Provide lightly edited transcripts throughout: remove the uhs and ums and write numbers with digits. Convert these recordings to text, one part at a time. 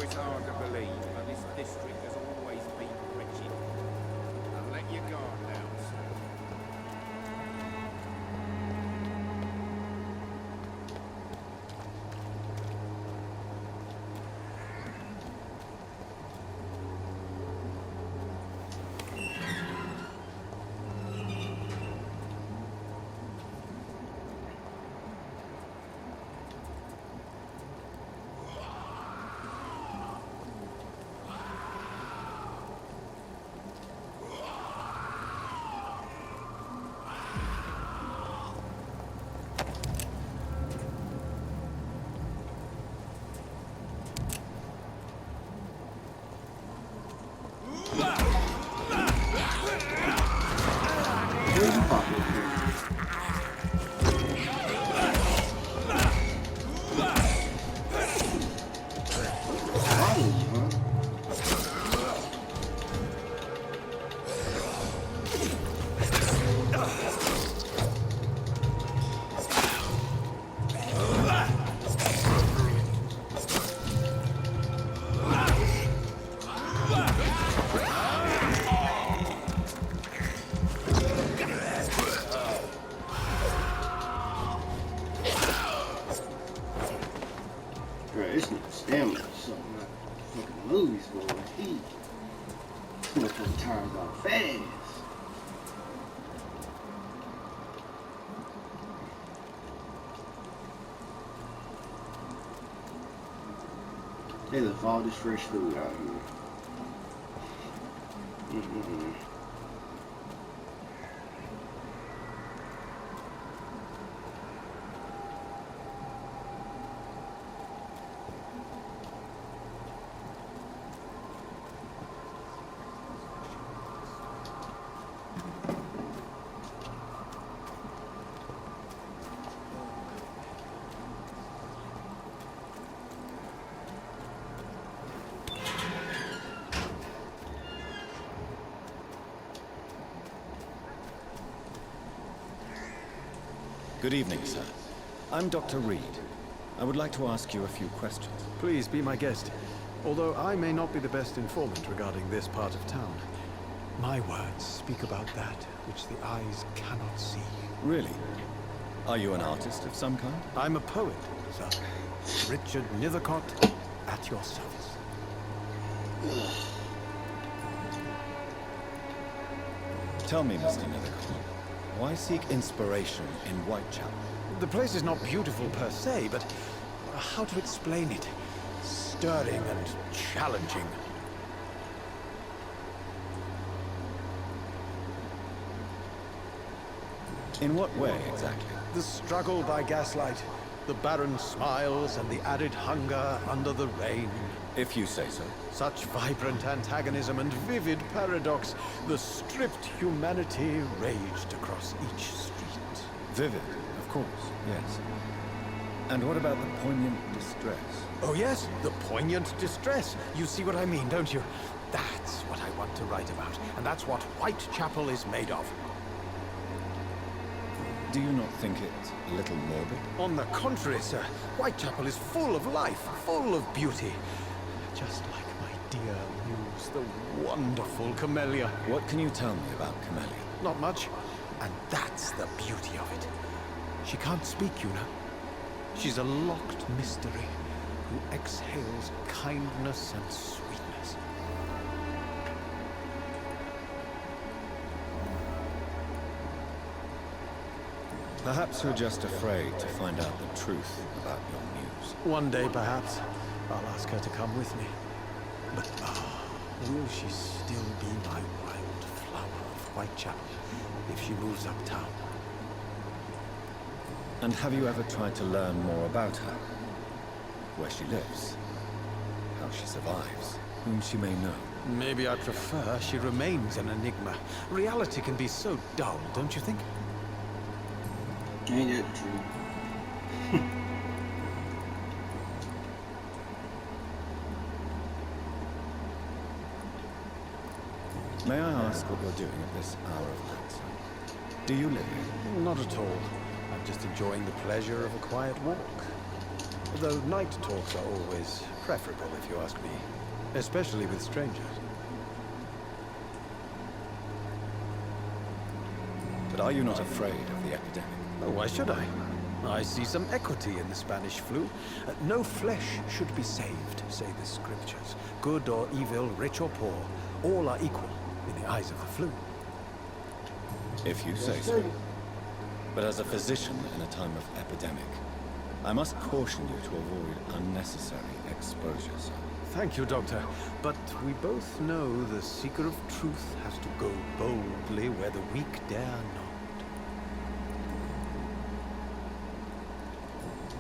it's hard to believe, but this district has always been wretched. Now let your guard down, sir. This nigga stamina is something like fucking movies for like he motherfucker tires out fast. They left all this fresh food out here. Good evening, sir. I'm Dr. Reed. I would like to ask you a few questions. Please be my guest. Although I may not be the best informant regarding this part of town, my words speak about that which the eyes cannot see. Really? Are you an artist of some kind? I'm a poet, sir. Richard Nethercott, at your service. Tell me, Mr. Nethercott, why seek inspiration in Whitechapel? The place is not beautiful per se, but how to explain it? Stirring and challenging. In what way, exactly? The struggle by gaslight, the barren smiles and the added hunger under the rain. If you say so. Such vibrant antagonism and vivid paradox, the stripped humanity raged across each street. Vivid, of course, yes. And what about the poignant distress? Oh yes, the poignant distress. You see what I mean, don't you? That's what I want to write about, and that's what Whitechapel is made of. Do you not think it a little morbid? On the contrary, sir, Whitechapel is full of life, full of beauty. Just like my dear muse, the wonderful Camellia. What can you tell me about Camellia? Not much, and that's the beauty of it. She can't speak, you know. She's a locked mystery who exhales kindness and sweetness. Perhaps you're just afraid to find out the truth about your muse. One day, perhaps, I'll ask her to come with me. But, will she still be my wild flower of Whitechapel if she moves uptown? And have you ever tried to learn more about her? Where she lives? How she survives? Whom she may know? Maybe I prefer she remains an enigma. Reality can be so dull, don't you think? Ain't that true? May I ask what you're doing at this hour of night, sir? Do you live here? Not at all. I'm just enjoying the pleasure of a quiet walk. Though night talks are always preferable, if you ask me. Especially with strangers. But are you not afraid of the epidemic? Oh, why should I? I see some equity in the Spanish flu. No flesh should be saved, say the scriptures. Good or evil, rich or poor, all are equal in the eyes of the flu. If you say so. But as a physician in a time of epidemic, I must caution you to avoid unnecessary exposures. Thank you, Doctor. But we both know the seeker of truth has to go boldly where the weak dare not.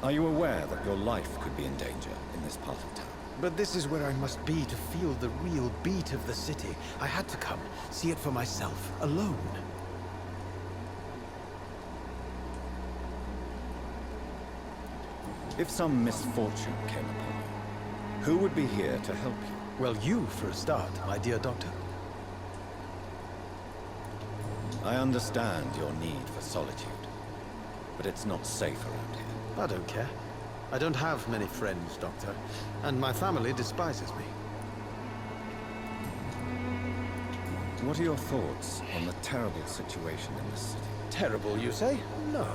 Are you aware that your life could be in danger in this part of town? But this is where I must be to feel the real beat of the city. I had to come, see it for myself, alone. If some misfortune came upon you, who would be here to help you? Well, you for a start, my dear Doctor. I understand your need for solitude, but it's not safe around here. I don't care. I don't have many friends, Doctor, and my family despises me. What are your thoughts on the terrible situation in this city? Terrible, you say? No.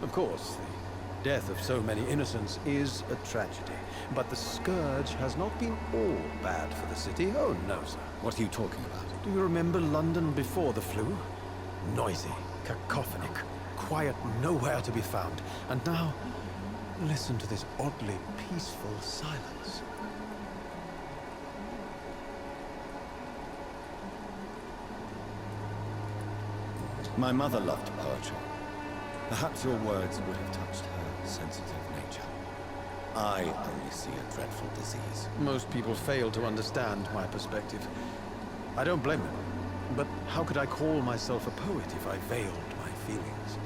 Of course, the death of so many innocents is a tragedy. But the scourge has not been all bad for the city. Oh, no, sir. What are you talking about? Do you remember London before the flu? Noisy, cacophonic, quiet nowhere to be found. And now, listen to this oddly peaceful silence. My mother loved poetry. Perhaps your words would have touched her sensitive nature. I only see a dreadful disease. Most people fail to understand my perspective. I don't blame them. But how could I call myself a poet if I veiled my feelings?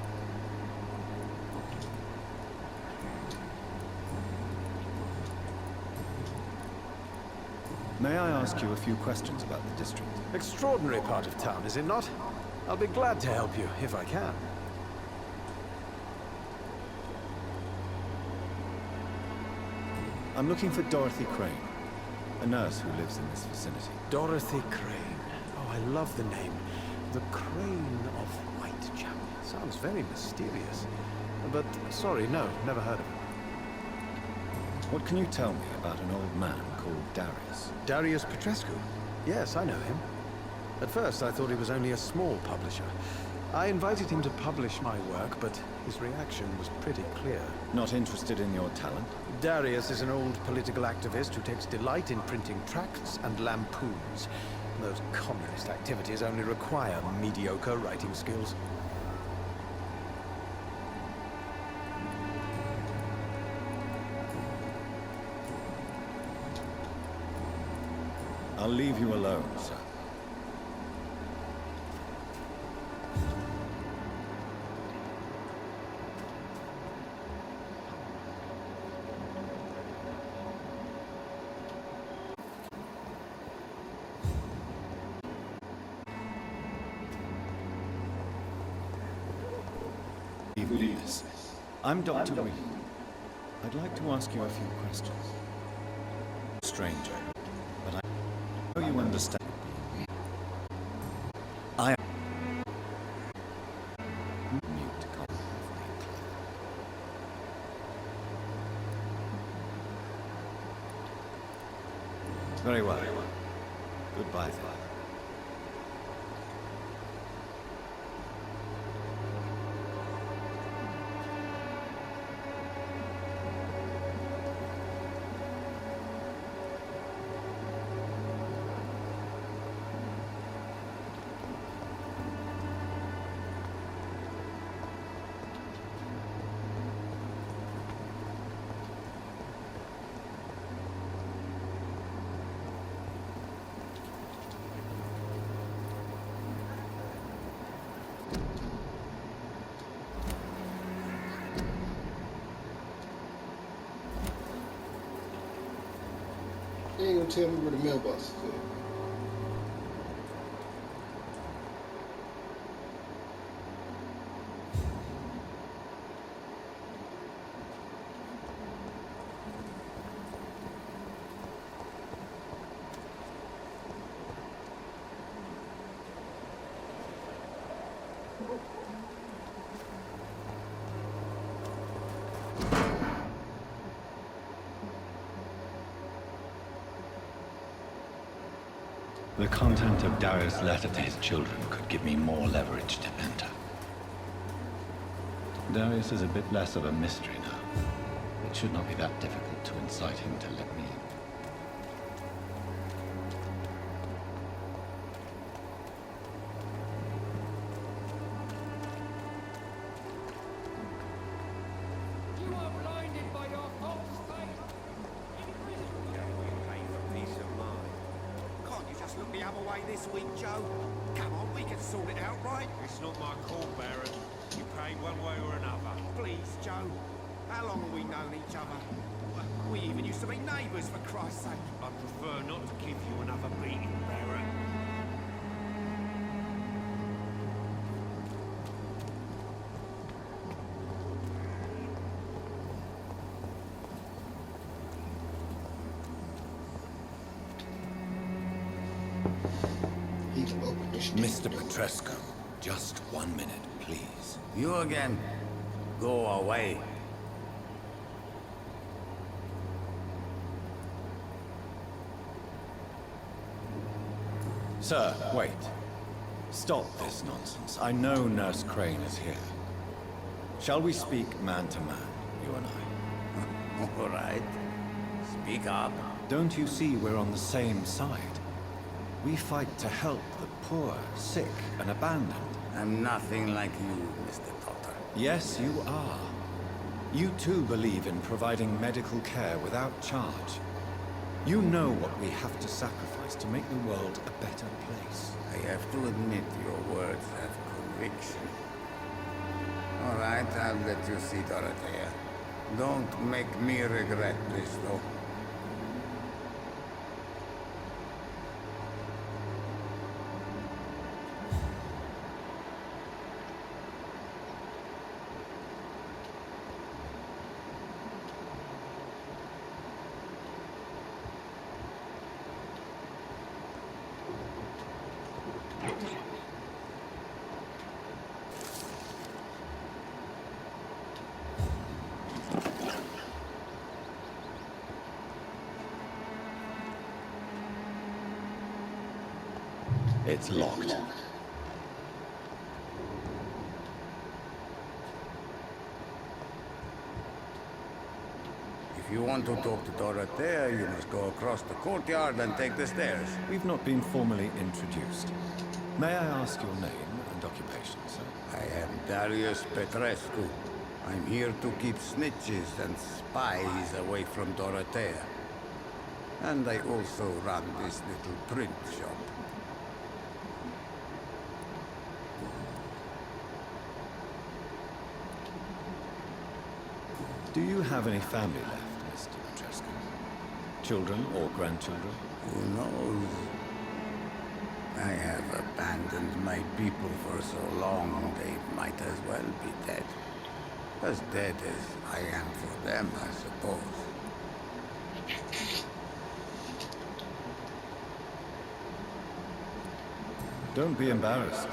May I ask you a few questions about the district? Extraordinary part of town, is it not? I'll be glad to help you, if I can. I'm looking for Dorothy Crane, a nurse who lives in this vicinity. Dorothy Crane. Oh, I love the name. The Crane of Whitechapel. Sounds very mysterious. But, sorry, no, never heard of him. What can you tell me about an old man called Darius? Darius Petrescu? Yes, I know him. At first, I thought he was only a small publisher. I invited him to publish my work, but his reaction was pretty clear. Not interested in your talent? Darius is an old political activist who takes delight in printing tracts and lampoons. Those communist activities only require mediocre writing skills. I'll leave you alone, sir. Evening. I'm Dr. Reed. I'd like to ask you a few questions. Stranger, but I know you understand. I am mute to come with me. Very well. Goodbye, then. You ain't gonna tell me where the mailbox is at. The content of Darius' letter to his children could give me more leverage to enter. Darius is a bit less of a mystery now. It should not be that difficult to incite him to let me in. You are blinded by your false faith. Peace of mind. Can't you just look the other way this week, Joe? Come on, we can sort it out, right? It's not my call, Baron. You pay one way or another. Please, Joe. How long have we known each other? We even used to be neighbours, for Christ's sake. I prefer not to give you another beating, Baron. He can open this Mr. Petrescu, just 1 minute, please. You again? Go away. Sir, wait. Stop this nonsense. I know Nurse Crane is here. Shall we speak man to man, you and I? All right. Speak up. Don't you see we're on the same side? We fight to help the poor, sick, and abandoned. I'm nothing like you, Mr. Potter. Yes, you are. You too believe in providing medical care without charge. You know what we have to sacrifice to make the world a better place. I have to admit your words have conviction. All right, I'll let you see Dorothea. Don't make me regret this, though. It's locked. If you want to talk to Dorothea, you must go across the courtyard and take the stairs. We've not been formally introduced. May I ask your name and occupation, sir? I am Darius Petrescu. I'm here to keep snitches and spies away from Dorothea. And I also run this little print shop. Do you have any family left, Mr. Petrescu? Children or grandchildren? Who knows? I have abandoned my people for so long, they might as well be dead. As dead as I am for them, I suppose. Don't be embarrassed, sir.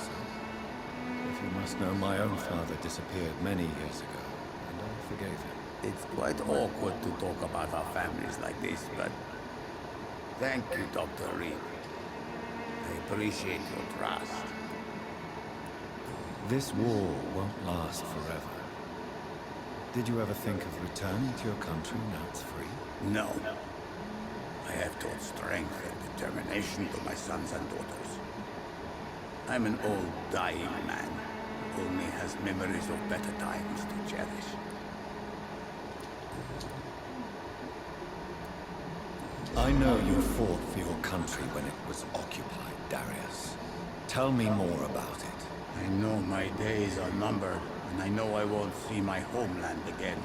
If you must know, my own father disappeared many years ago, and I forgave him. It's quite awkward to talk about our families like this, but thank you, Dr. Reed. I appreciate your trust. This war won't last forever. Did you ever think of returning to your country now it's free? No. I have taught strength and determination to my sons and daughters. I'm an old, dying man who only has memories of better times to cherish. I know you fought for your country when it was occupied, Darius. Tell me more about it. I know my days are numbered, and I know I won't see my homeland again.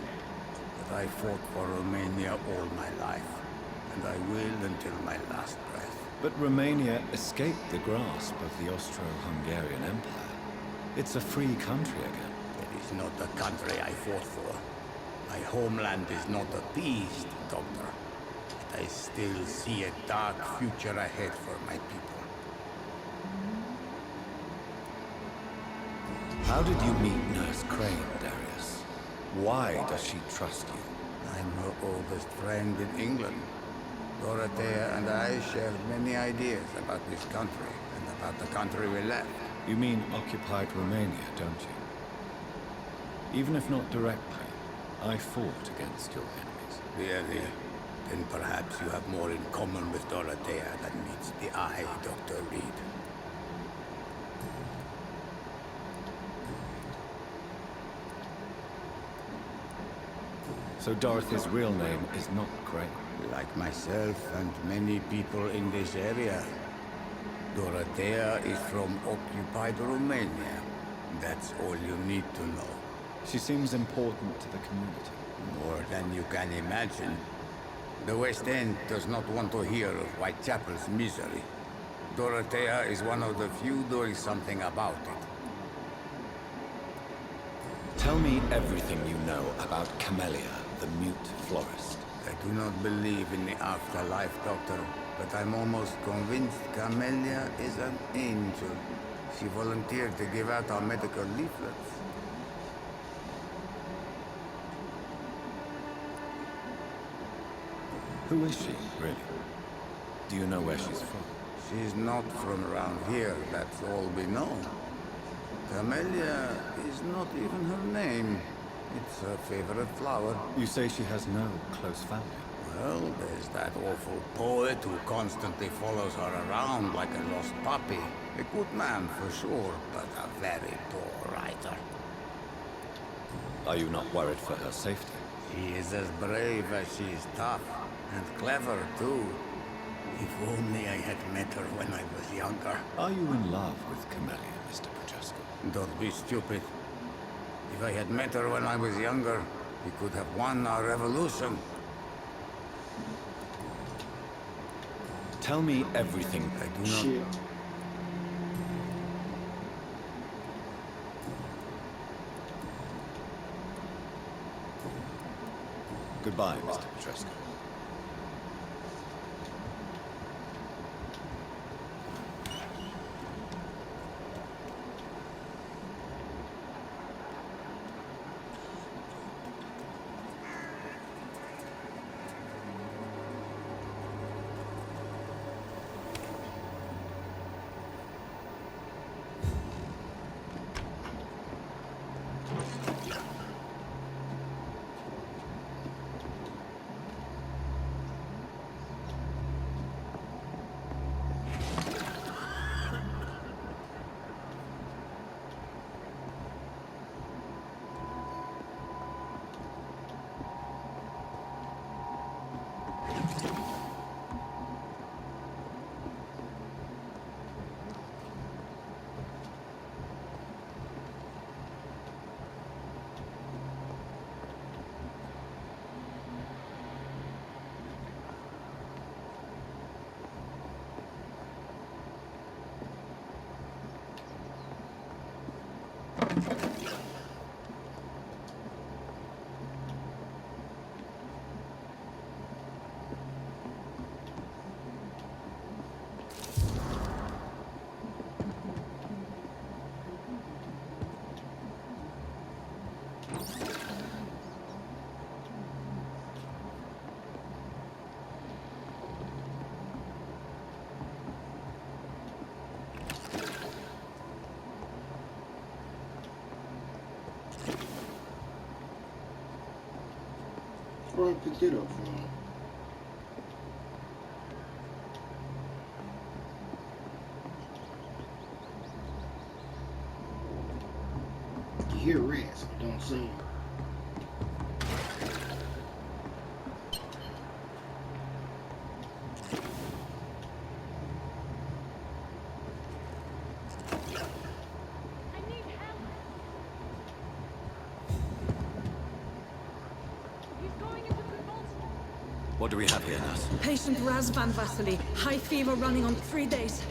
But I fought for Romania all my life, and I will until my last breath. But Romania escaped the grasp of the Austro-Hungarian Empire. It's a free country again. It is not the country I fought for. My homeland is not appeased, Doctor. But I still see a dark future ahead for my people. How did you meet Nurse Crane, Darius? Why does she trust you? I'm her oldest friend in England. Dorothea and I shared many ideas about this country and about the country we left. You mean occupied Romania, don't you? Even if not directly, I fought against your enemies. Really? Then perhaps you have more in common with Dorothea than meets the eye, Dr. Reed. So Dorothy's real name is not Grey. Like myself and many people in this area, Dorothea is from occupied Romania. That's all you need to know. She seems important to the community. More than you can imagine. The West End does not want to hear of Whitechapel's misery. Dorothea is one of the few doing something about it. Tell me everything you know about Camellia, the mute florist. I do not believe in the afterlife, Doctor, but I'm almost convinced Camellia is an angel. She volunteered to give out our medical leaflets. Who is she, really? Do you know where she's from? She's not from around here, that's all we know. Camellia is not even her name. It's her favorite flower. You say she has no close family. Well, there's that awful poet who constantly follows her around like a lost puppy. A good man for sure, but a very poor writer. Are you not worried for her safety? She is as brave as she is tough, and clever too. If only I had met her when I was younger. Are you in love with Camellia, Mr. Prochaska? Don't be stupid. If I had met her when I was younger, we could have won our revolution. Tell me everything. I do not... Shit. Goodbye, Mr. Prochaska. Where I picked it up from? You hear rats, but don't see 'em. I need help. He's going into convulsion. What do we have here, nurse? Patient Razvan Vasily, high fever running on 3 days.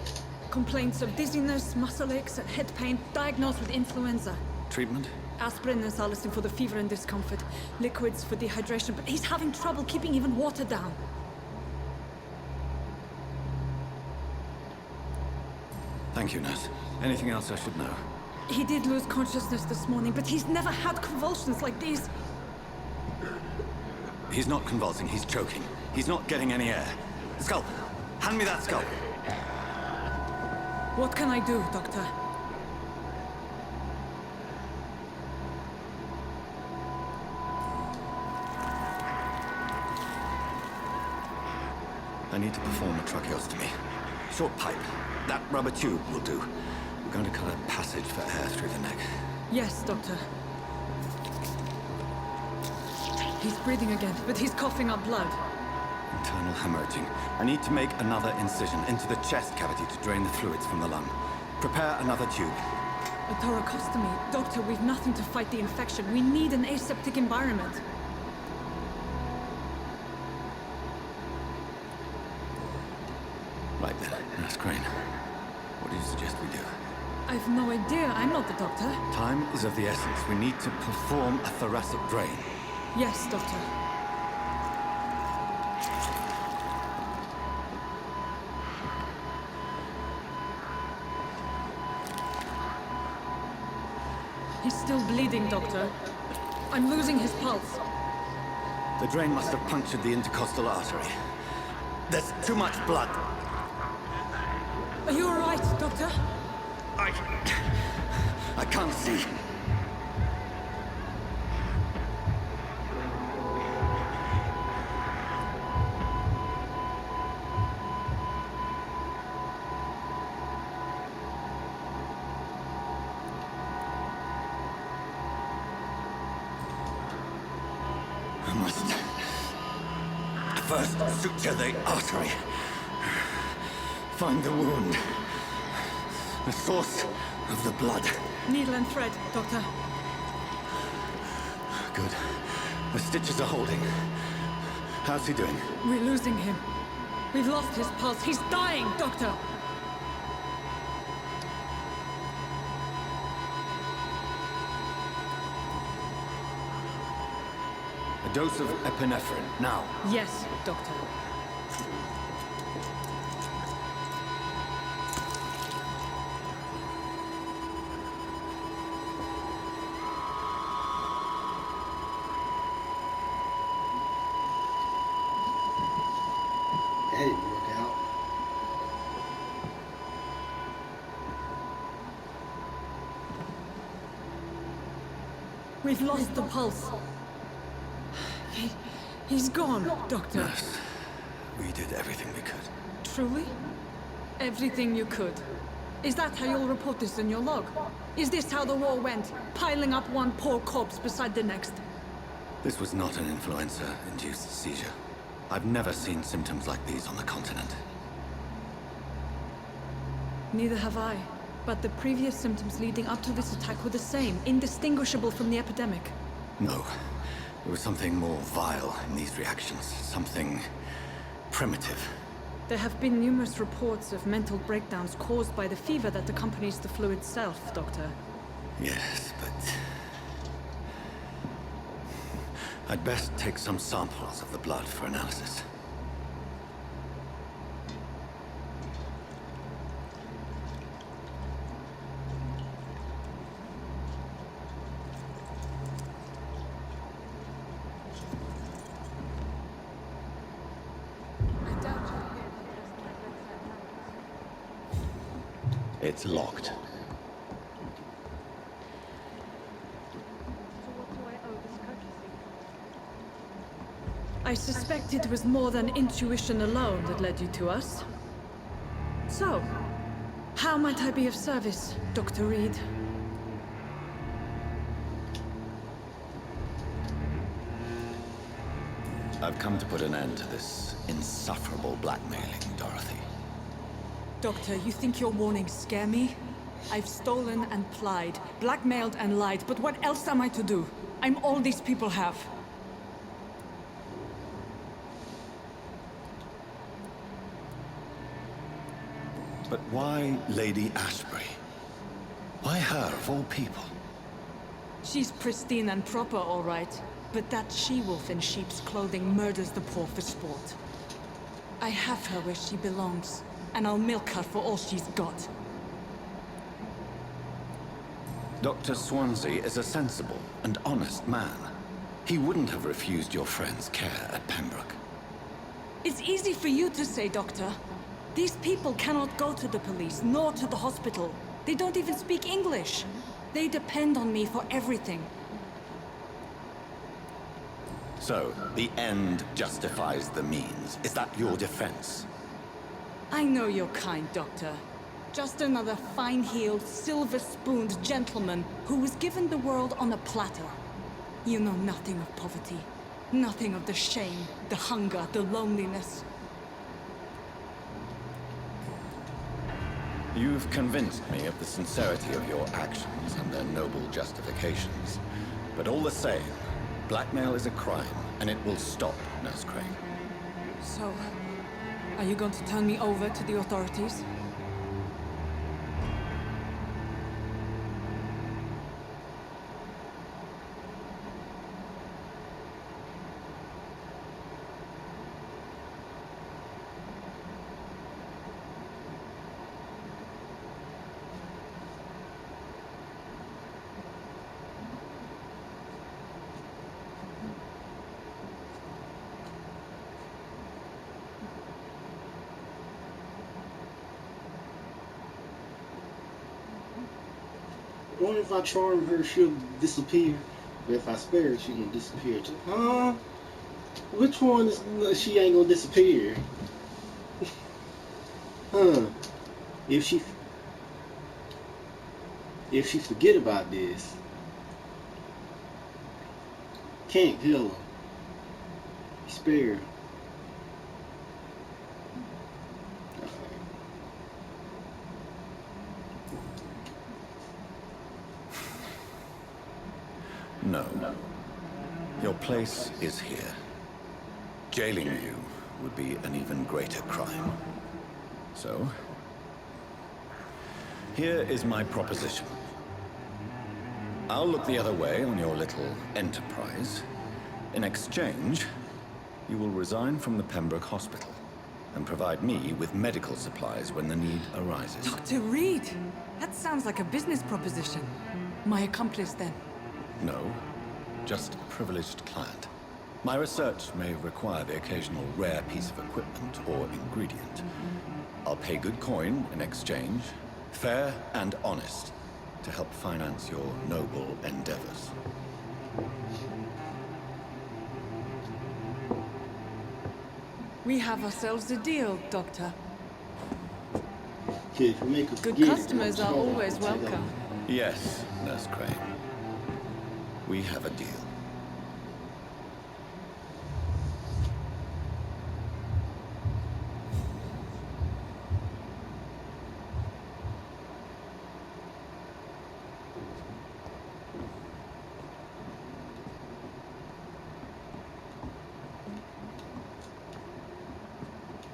Complaints of dizziness, muscle aches, and head pain, diagnosed with influenza. Treatment? Aspirin and salicin for the fever and discomfort. Liquids for dehydration, but he's having trouble keeping even water down. Thank you, nurse. Anything else I should know? He did lose consciousness this morning, but he's never had convulsions like these. He's not convulsing, he's choking. He's not getting any air. Skull! Hand me that skull! What can I do, Doctor? I need to perform a tracheostomy. Short pipe. That rubber tube will do. We're going to cut a passage for air through the neck. Yes, Doctor. He's breathing again, but he's coughing up blood. Internal hemorrhaging. I need to make another incision into the chest cavity to drain the fluids from the lung. Prepare another tube. A thoracostomy. Doctor, we've nothing to fight the infection. We need an aseptic environment. Right then, Nurse Crane. What do you suggest we do? I've no idea. I'm not the doctor. Time is of the essence. We need to perform a thoracic drain. Yes, Doctor. He's still bleeding, Doctor. I'm losing his pulse. The drain must have punctured the intercostal artery. There's too much blood. Are you all right, Doctor? I can't see. I must first suture the artery. Find the wound. The source of the blood. Needle and thread, Doctor. Good. The stitches are holding. How's he doing? We're losing him. We've lost his pulse. He's dying, Doctor! A dose of epinephrine, now. Yes, Doctor. That didn't work out. We've lost the pulse. He's gone, Doctor. Nurse, we did everything we could. Truly? Everything you could. Is that how you'll report this in your log? Is this how the war went? Piling up one poor corpse beside the next? This was not an influenza-induced seizure. I've never seen symptoms like these on the continent. Neither have I. But the previous symptoms leading up to this attack were the same, indistinguishable from the epidemic. No. There was something more vile in these reactions. Something primitive. There have been numerous reports of mental breakdowns caused by the fever that accompanies the flu itself, Doctor. Yes, but... I'd best take some samples of the blood for analysis. It's locked. I suspect it was more than intuition alone that led you to us. So, how might I be of service, Dr. Reed? I've come to put an end to this insufferable blackmailing, Dorothy. Doctor, you think your warnings scare me? I've stolen and plied, blackmailed and lied, but what else am I to do? I'm all these people have. But why Lady Ashbury? Why her, of all people? She's pristine and proper, all right. But that she-wolf in sheep's clothing murders the poor for sport. I have her where she belongs, and I'll milk her for all she's got. Dr. Swansea is a sensible and honest man. He wouldn't have refused your friend's care at Pembroke. Is It's easy for you to say, Doctor. These people cannot go to the police, nor to the hospital. They don't even speak English. They depend on me for everything. So, the end justifies the means. Is that your defense? I know you're kind, Doctor. Just another fine-heeled, silver-spooned gentleman who was given the world on a platter. You know nothing of poverty. Nothing of the shame, the hunger, the loneliness. You've convinced me of the sincerity of your actions and their noble justifications. But all the same, blackmail is a crime, and it will stop, Nurse Crane. So, are you going to turn me over to the authorities? I wonder if I charm her, she'll disappear. But if I spare her, she gonna disappear too. Huh? Which one is she ain't gonna disappear? Huh? If she forget about this, can't kill her. Spare her. No. Your place is here. Jailing you would be an even greater crime. So, here is my proposition. I'll look the other way on your little enterprise. In exchange, you will resign from the Pembroke Hospital and provide me with medical supplies when the need arises. Dr. Reed! That sounds like a business proposition. My accomplice, then. No, just a privileged client. My research may require the occasional rare piece of equipment or ingredient. I'll pay good coin in exchange, fair and honest, to help finance your noble endeavors. We have ourselves a deal, Doctor. Okay, if you make her Good forget it, customers are always welcome. Yes, Nurse Crane. We have a deal.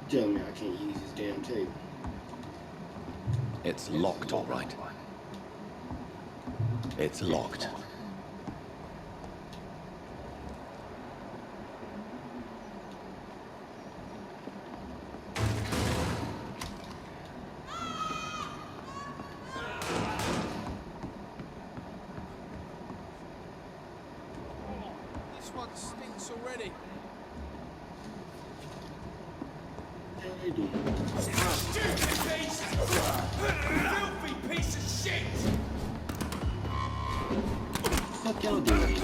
Tell me I can't use this damn table. It's locked, all right. It's locked. This one stinks already. What the hell they doing? Filthy piece of shit! Fuck y'all doing?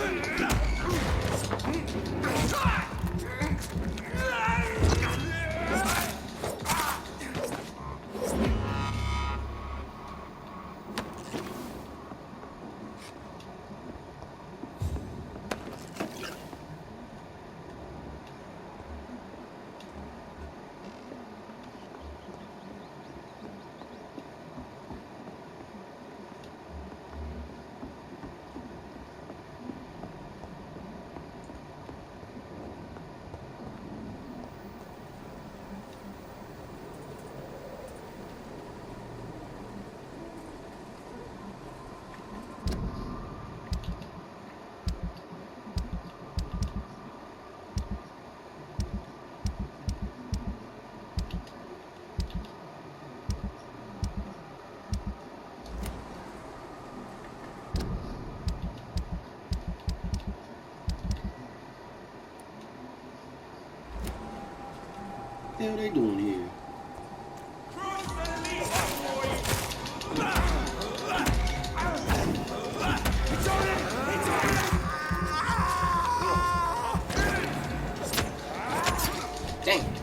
What the hell they doing here? Dang.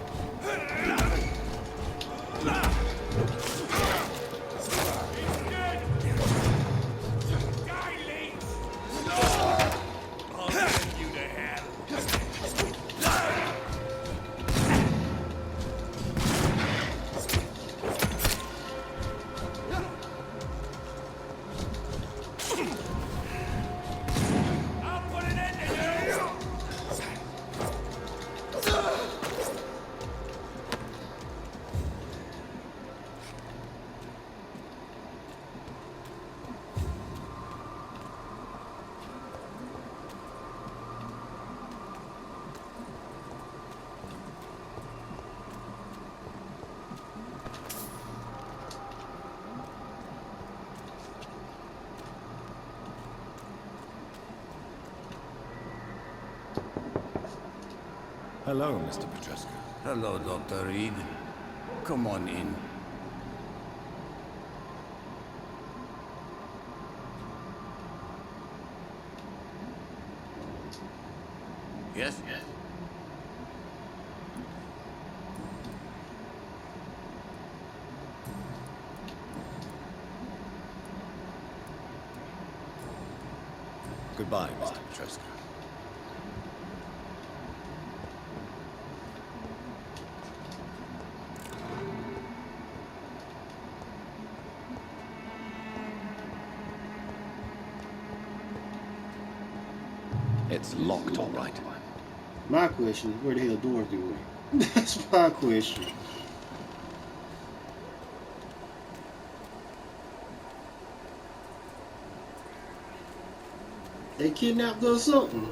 Hello, Mr. Petrescu. Hello, Dr. Reed. Come on in. Yes? Yes. Goodbye, Mr. Petrescu. It's locked, all right. My question is, where the hell Dorothy went? That's my question. They kidnapped her or something.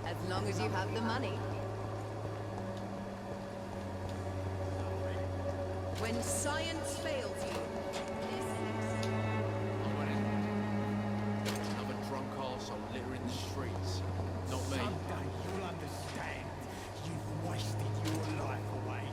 As long as you have the money. When science fails you, Another drunk arsehole littering the streets. Not me. Someday you'll understand. You've wasted your life away.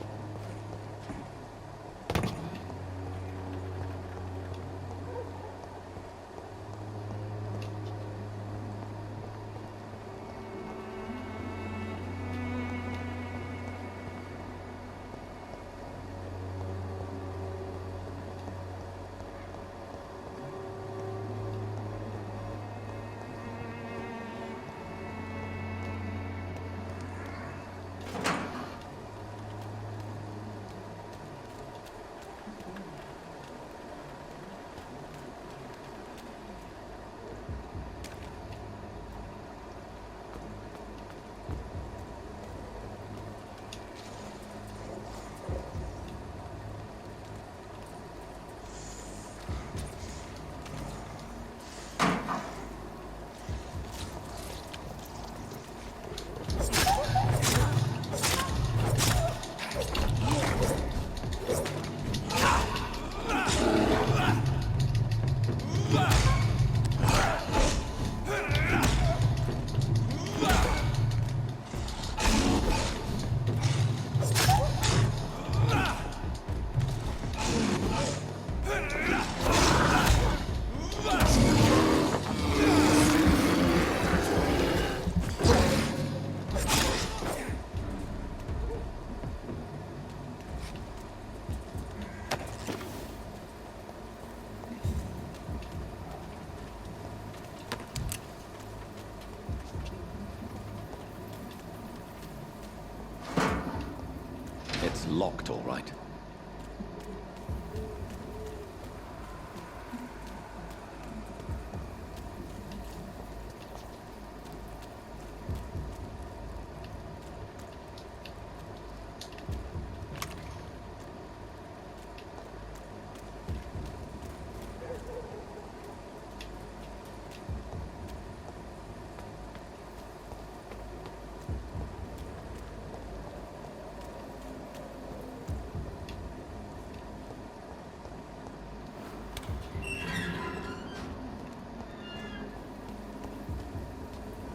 locked, all right.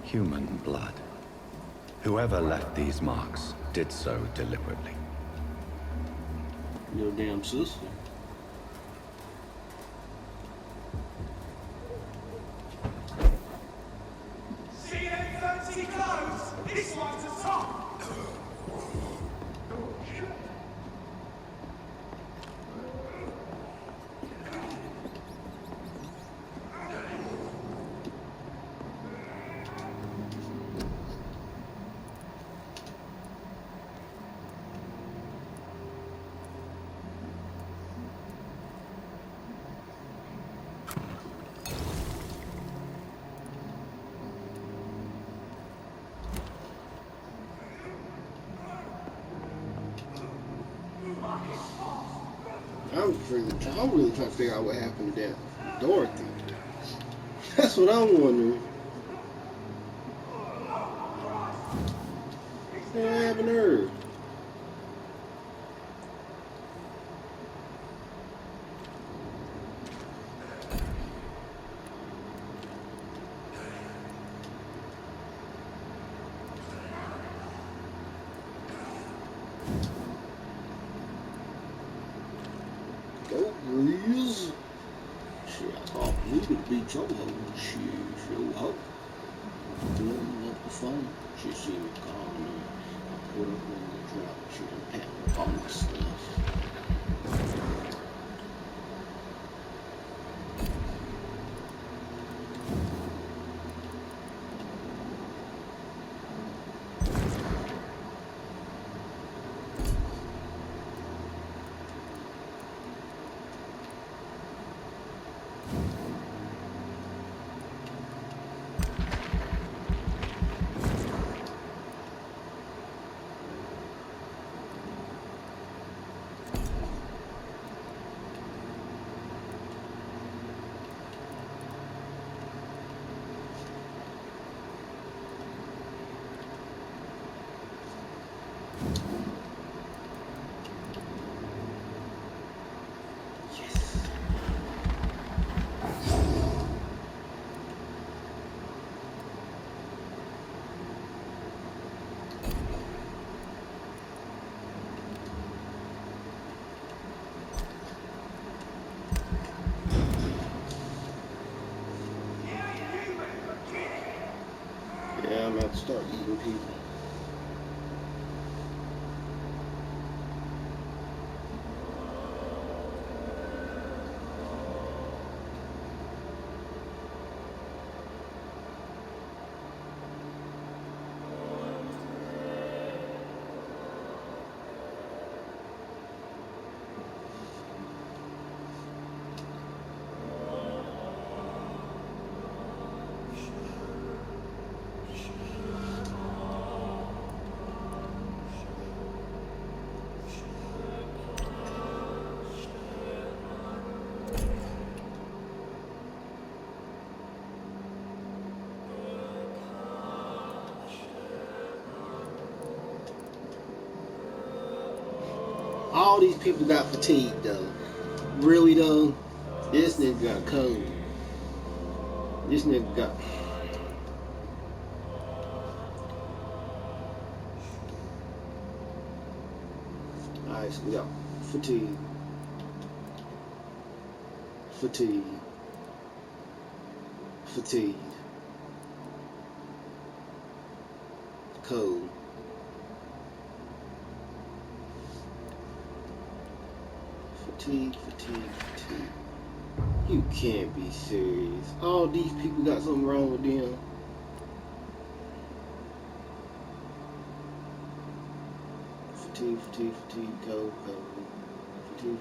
Human blood. Whoever left these marks did so deliberately. Your damn sister. See them fancy clothes? This one's a top. I'm really trying to figure out what happened to that Dorothy. That's what I'm wondering. What happened to her? Go, Breeze. Shit, I thought we would be trouble. She show up. Doing up the phone. She see me calling me. I put up on the drop. She done packed all my stuff. Yeah, I'm about to start eating people. All these people got fatigued though. Really though, this nigga got a code. This nigga got. Alright, so we got fatigue. Fatigue. Fatigue. Code. Fatigue, fatigue, fatigue. You can't be serious. All these people got something wrong with them. Fatigue. fatigue, go. Fatigue.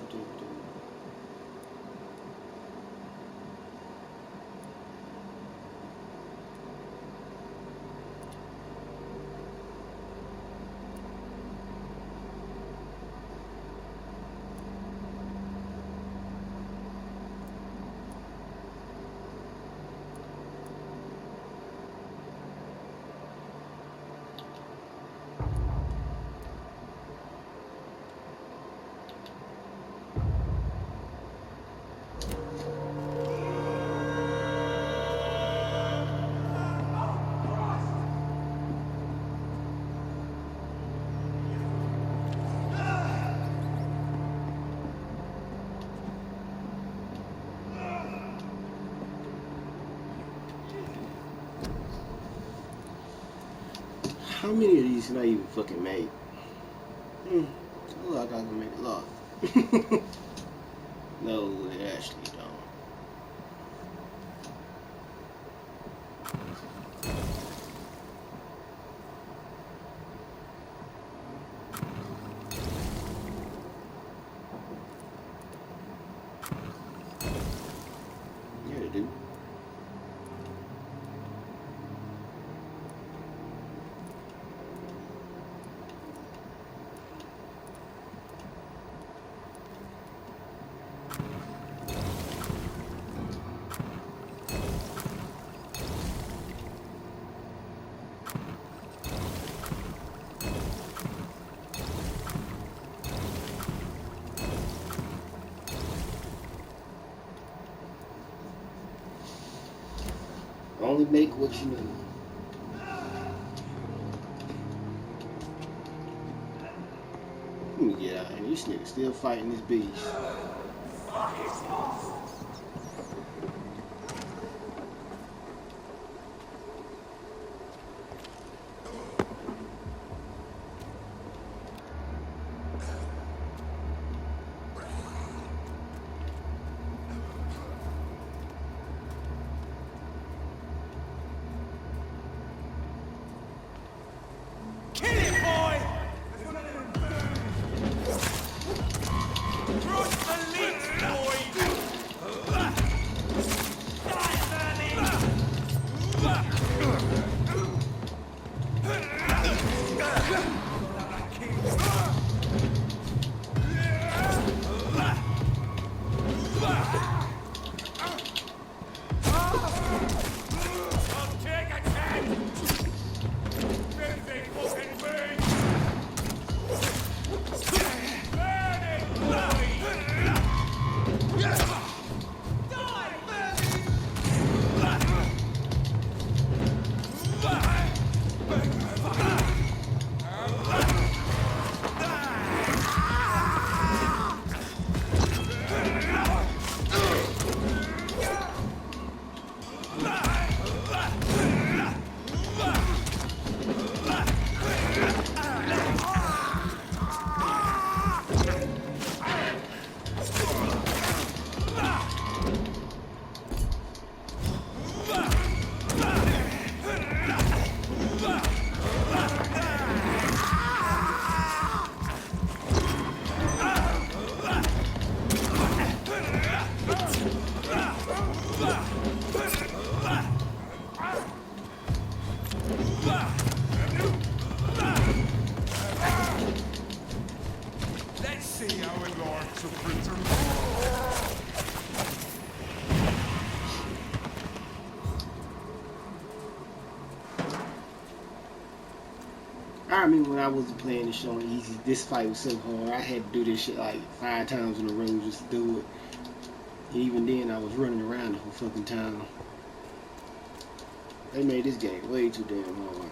How many of these can I even fucking make? Look like I can make a lot. No, it actually don't. Yeah, they do. Only make what you need. Let me get out of here. This nigga still fighting this beast. Kill it, boy! Cross the links, boy! Die, I'll take a chance! Big fucking thing! Burn it, boy! Die, let's see how it looks to Britain. I remember when I wasn't playing this shit on easy, this fight was so hard. I had to do this shit like 5 times in a row just to do it. And even then, I was running around the whole fucking time. They made this game way too damn hard.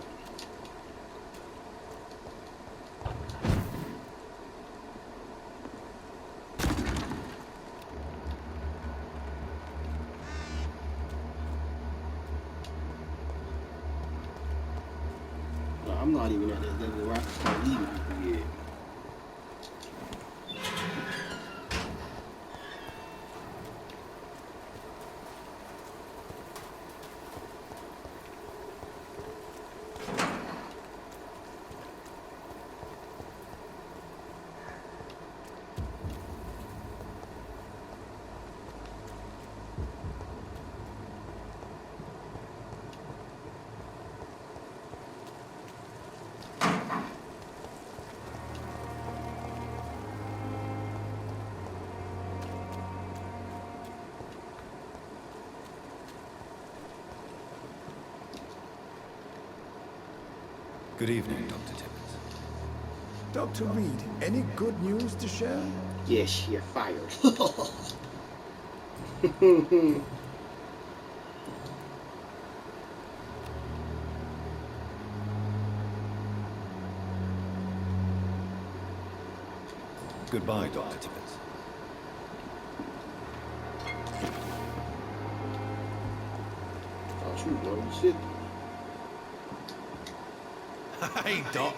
I'm not even at that level where I can start leaving people yet. Good evening, Dr. Tibbets. Dr. Reed, any good news to share? Yes, you're fired. Goodbye, Dr. Tibbets. Thought you were going to sit. Hey, Doc.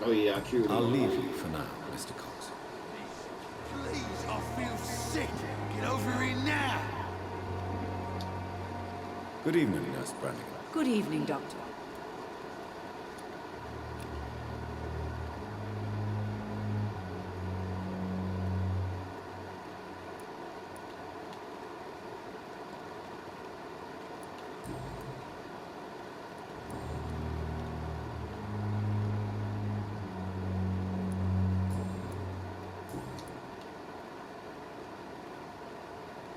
Oh yeah, I cured I'll him. leave you for now, Mr. Cox. Please, I feel sick. Get over here now. Good evening, Nurse Brannigan. Good evening, Doctor.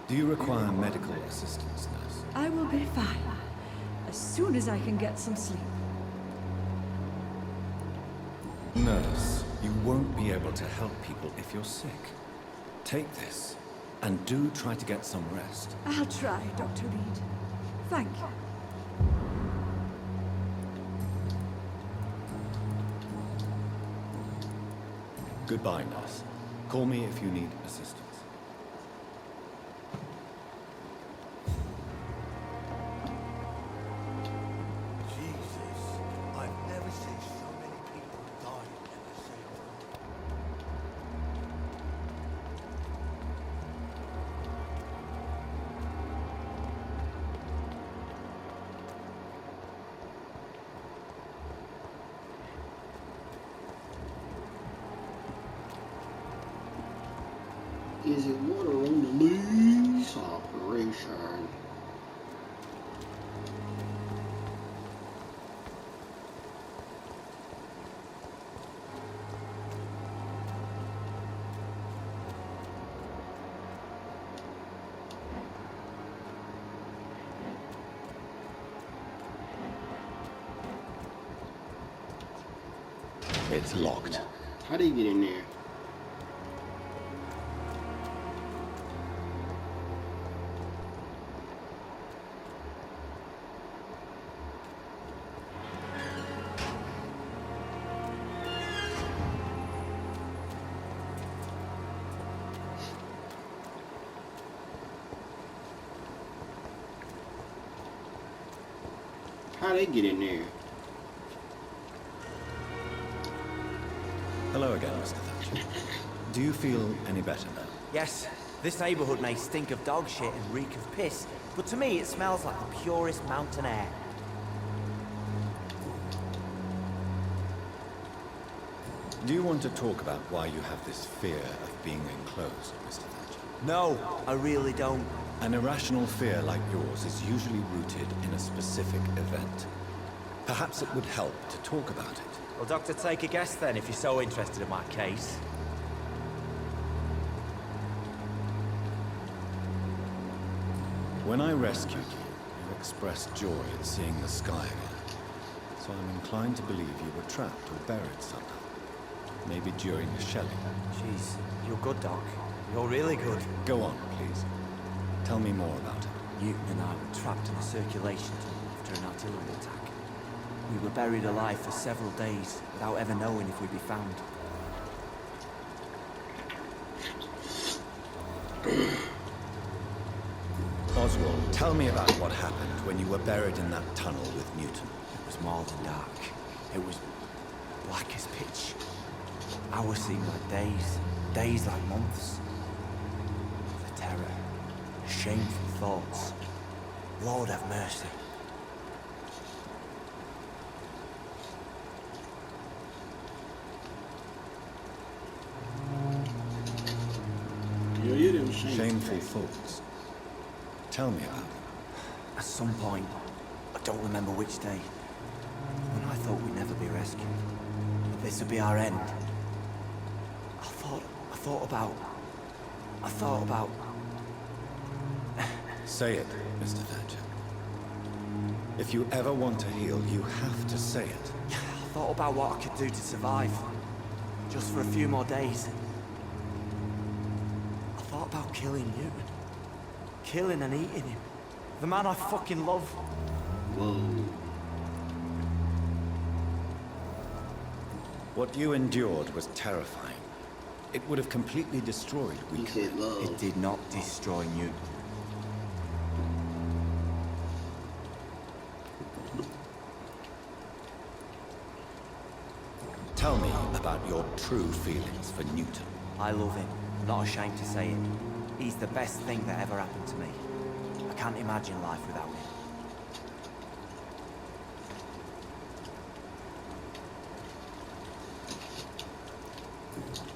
Do you require medical assistance, nurse? I will be fine. As soon as I can get some sleep. Nurse, you won't be able to help people if you're sick. Take this, and do try to get some rest. I'll try, Dr. Reed. Thank you. Goodbye, nurse. Call me if you need assistance. Jesus, I've never seen so many people dying in the same room. Is it water on the lease operation? It's locked. How do you get in there? How they get in there? Hello again, Mr. Thatcher. Do you feel any better now? Yes, this neighborhood may stink of dog shit and reek of piss, but to me it smells like the purest mountain air. Do you want to talk about why you have this fear of being enclosed, Mr. Thatcher? No, I really don't. An irrational fear like yours is usually rooted in a specific event. Perhaps it would help to talk about it. Well, Doctor, take a guess then, if you're so interested in my case. When I rescued you, you expressed joy at seeing the sky again. So I'm inclined to believe you were trapped or buried somehow. Maybe during the shelling. Jeez, you're good, Doc. You're really good. Go on, please. Tell me more about it. Newton and I were trapped in a circulation tunnel after an artillery attack. We were buried alive for several days without ever knowing if we'd be found. Oswald, tell me about what happened when you were buried in that tunnel with Newton. It was more than dark. It was black as pitch. Hours seemed like days, days like months. The terror, shameful thoughts. Lord have mercy. Yeah, you didn't say Shameful thoughts. Tell me about them. At some point, I don't remember which day, when I thought we'd never be rescued, that this would be our end. I thought about Say it, Mr. Thatcher. If you ever want to heal, you have to say it. I thought about what I could do to survive. Just for a few more days. I thought about killing you. Killing and eating him. The man I fucking love. Whoa. What you endured was terrifying. It would have completely destroyed He weak said men. love. It did not destroy Newton. Tell me about your true feelings for Newton. I love him. I'm not ashamed to say it. He's the best thing that ever happened to me. I can't imagine life without him.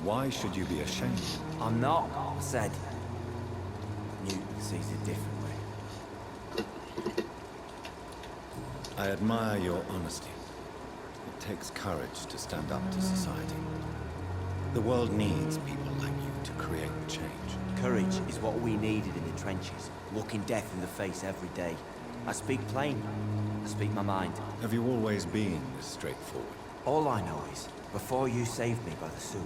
Why should you be ashamed? I'm not, I said. Newton sees it differently. I admire your honesty. It takes courage to stand up to society. The world needs people like you to create change. Courage is what we needed in the trenches, looking death in the face every day. I speak plain. I speak my mind. Have you always been this straightforward? All I know is, before you saved me by the sewer,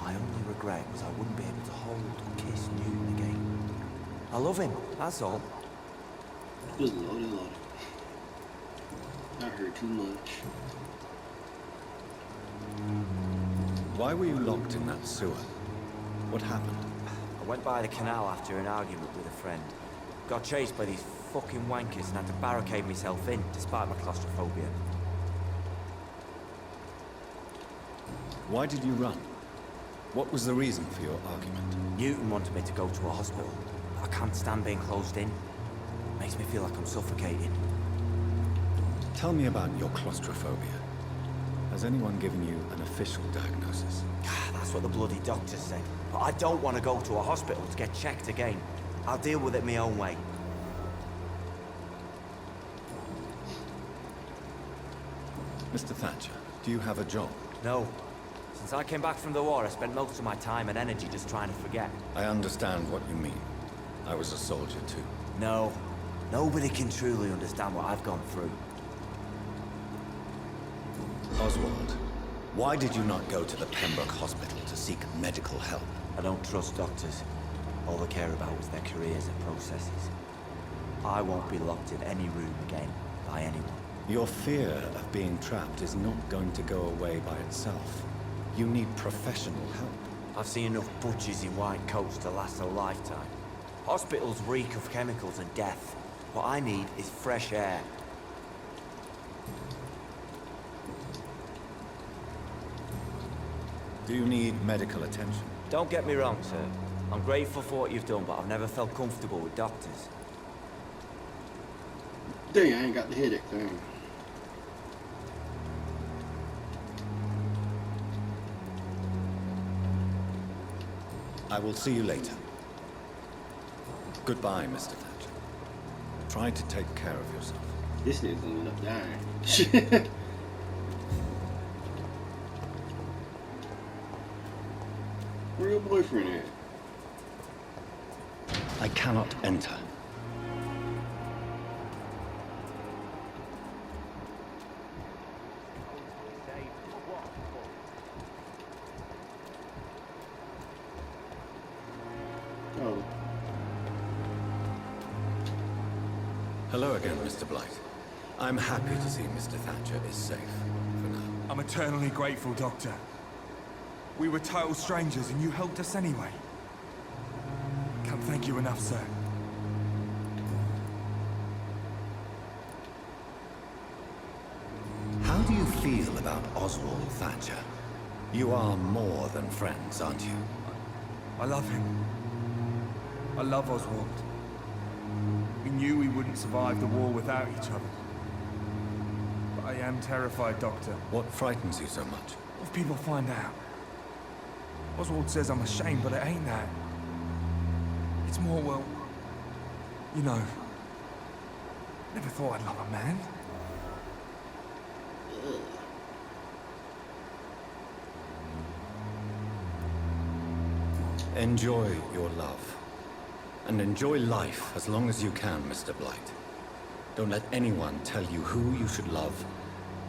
my only regret was I wouldn't be able to hold and kiss Newton again. I love him, that's all. Good lordy, lordy. I heard too much. Why were you locked in that sewer? What happened? I went by the canal after an argument with a friend. Got chased by these fucking wankers and had to barricade myself in, despite my claustrophobia. Why did you run? What was the reason for your argument? Newton wanted me to go to a hospital. I can't stand being closed in. Makes me feel like I'm suffocating. Tell me about your claustrophobia. Has anyone given you an official diagnosis? That's what the bloody doctor said. But I don't want to go to a hospital to get checked again. I'll deal with it my own way. Mr. Thatcher, do you have a job? No. Since I came back from the war, I spent most of my time and energy just trying to forget. I understand what you mean. I was a soldier too. No. Nobody can truly understand what I've gone through. Oswald, why did you not go to the Pembroke Hospital to seek medical help? I don't trust doctors. All they care about is their careers and processes. I won't be locked in any room again by anyone. Your fear of being trapped is not going to go away by itself. You need professional help. I've seen enough butchers in white coats to last a lifetime. Hospitals reek of chemicals and death. What I need is fresh air. Do you need medical attention? Don't get me wrong, sir. I'm grateful for what you've done, but I've never felt comfortable with doctors. Dang, I ain't got the headache thing. I will see you later. Goodbye, Mr. Thatcher. Try to take care of yourself. This nigga's gonna end up dying. Where your boyfriend at? I cannot enter. Oh. Hello again, Mr. Blight. I'm happy to see Mr. Thatcher is safe for now. I'm eternally grateful, Doctor. We were total strangers and you helped us anyway. Can't thank you enough, sir. How do you feel about Oswald Thatcher? You are more than friends, aren't you? I love him. I love Oswald. We knew we wouldn't survive the war without each other. But I am terrified, Doctor. What frightens you so much? If people find out. Oswald says I'm ashamed, but it ain't that. It's more, well, you know, never thought I'd love a man. Enjoy your love. And enjoy life as long as you can, Mr. Blight. Don't let anyone tell you who you should love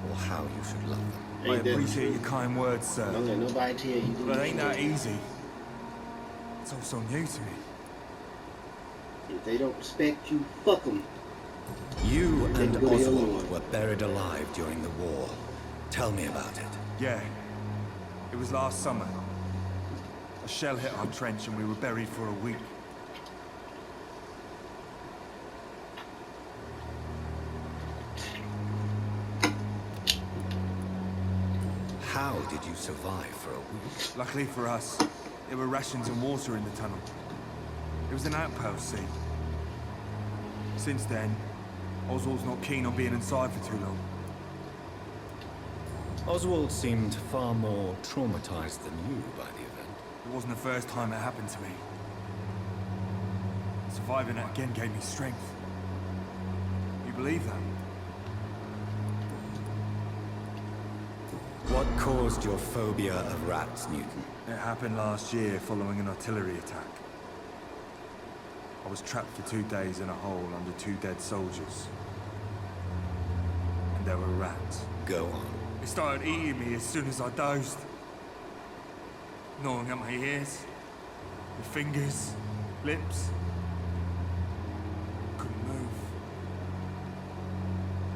or how you should love them. I Ain't that appreciate true? your kind words, sir. Don't let nobody tell you. But it ain't that easy. It's all so new to me. If they don't respect you, fuck them. You and go the other way. Oswald were buried alive during the war. Tell me about it. Yeah. It was last summer. A shell hit our trench and we were buried for a week. How did you survive for a week? Luckily for us, there were rations and water in the tunnel. It was an outpost, see. Since then, Oswald's not keen on being inside for too long. Oswald seemed far more traumatized than you by the event. It wasn't the first time it happened to me. Surviving it again gave me strength. You believe that? What caused your phobia of rats, Newton? It happened last year following an artillery attack. I was trapped for 2 days in a hole under 2 dead soldiers. And there were rats. Go on. They started eating me as soon as I dozed. Gnawing at my ears, with fingers, lips. Couldn't move.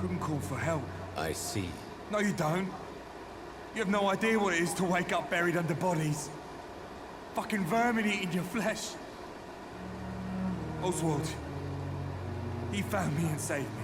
Couldn't call for help. I see. No, you don't. You have no idea what it is to wake up buried under bodies. Fucking vermin eating your flesh. Oswald, he found me and saved me.